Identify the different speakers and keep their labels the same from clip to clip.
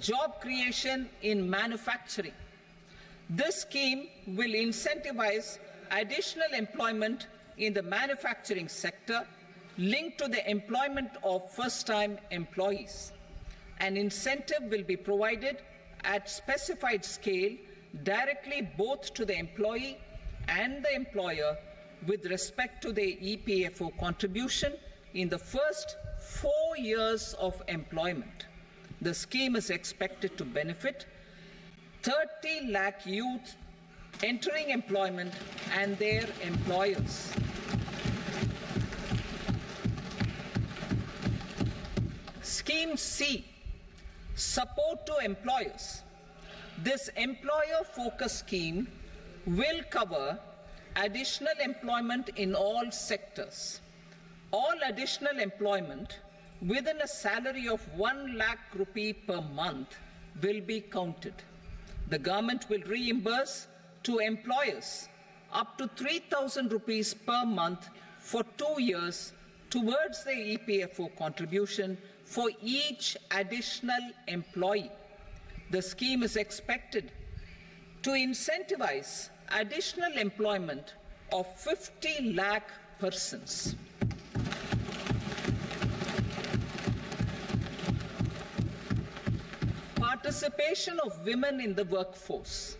Speaker 1: job creation in manufacturing. This scheme will incentivize additional employment in the manufacturing sector linked to the employment of first-time employees. An incentive will be provided at specified scale directly both to the employee and the employer with respect to the EPFO contribution in the first 4 years of employment. The scheme is expected to benefit 30 lakh youth entering employment and their employers. Scheme C, support to employers. This employer-focused scheme will cover additional employment in all sectors. All additional employment within a salary of 1 lakh rupee per month will be counted. The government will reimburse to employers up to 3,000 rupees per month for 2 years towards the EPFO contribution for each additional employee. The scheme is expected to incentivize additional employment of 50 lakh persons. Participation of women in the workforce.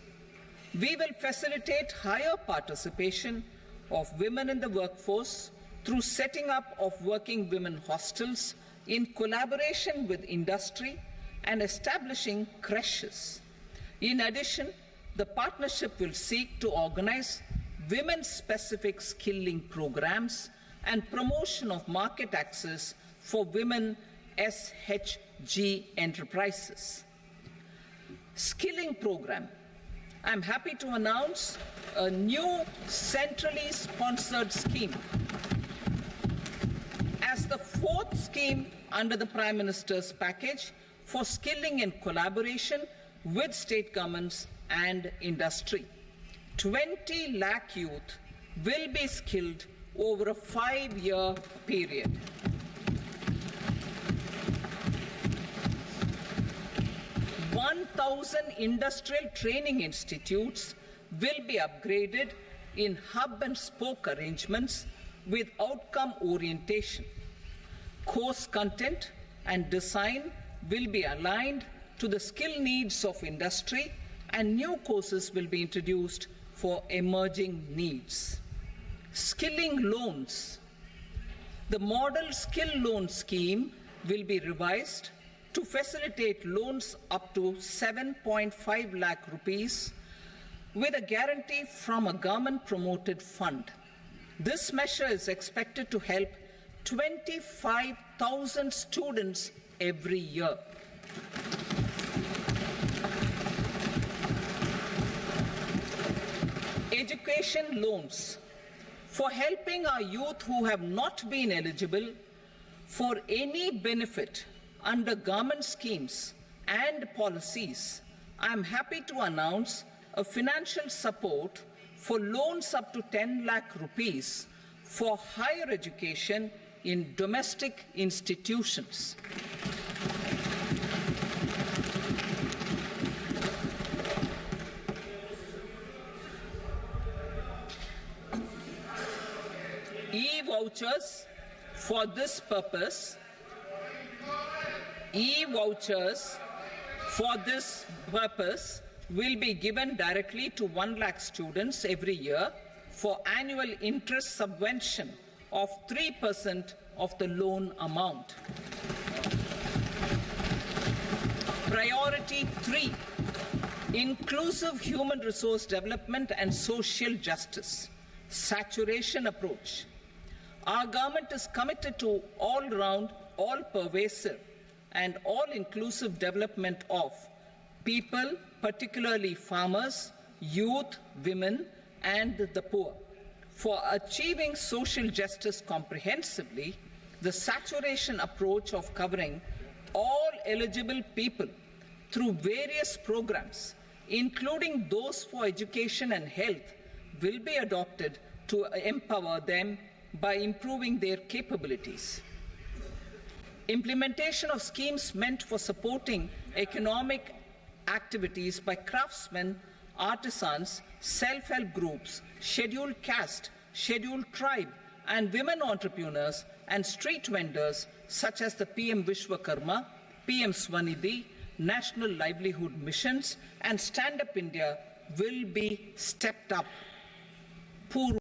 Speaker 1: We will facilitate higher participation of women in the workforce through setting up of working women hostels in collaboration with industry and establishing creches. In addition, the partnership will seek to organize women-specific skilling programs and promotion of market access for women SHG enterprises. Skilling program. I'm happy to announce a new centrally sponsored scheme as the 4th scheme under the Prime Minister's package for skilling in collaboration with state governments and industry. 20 lakh youth will be skilled over a 5-year period. Thousand industrial training institutes will be upgraded in hub and spoke arrangements with outcome orientation. Course content and design will be aligned to the skill needs of industry, and new courses will be introduced for emerging needs. Skilling loans. The model skill loan scheme will be revised to facilitate loans up to 7.5 lakh rupees with a guarantee from a government-promoted fund. This measure is expected to help 25,000 students every year. Education loans. For helping our youth who have not been eligible for any benefit under government schemes and policies, I am happy to announce a financial support for loans up to 10 lakh rupees for higher education in domestic institutions. E-vouchers for this purpose. E-vouchers for this purpose will be given directly to 1 lakh students every year for annual interest subvention of 3% of the loan amount. Priority 3, inclusive human resource development and social justice, saturation approach. Our government is committed to all-round, all-pervasive and all-inclusive development of people, particularly farmers, youth, women, and the poor. For achieving social justice comprehensively, the saturation approach of covering all eligible people through various programs, including those for education and health, will be adopted to empower them by improving their capabilities. Implementation of schemes meant for supporting economic activities by craftsmen, artisans, self-help groups, scheduled caste, scheduled tribe, and women entrepreneurs and street vendors such as the PM Vishwakarma, PM Swanidhi, National Livelihood Missions, and Stand Up India will be stepped up.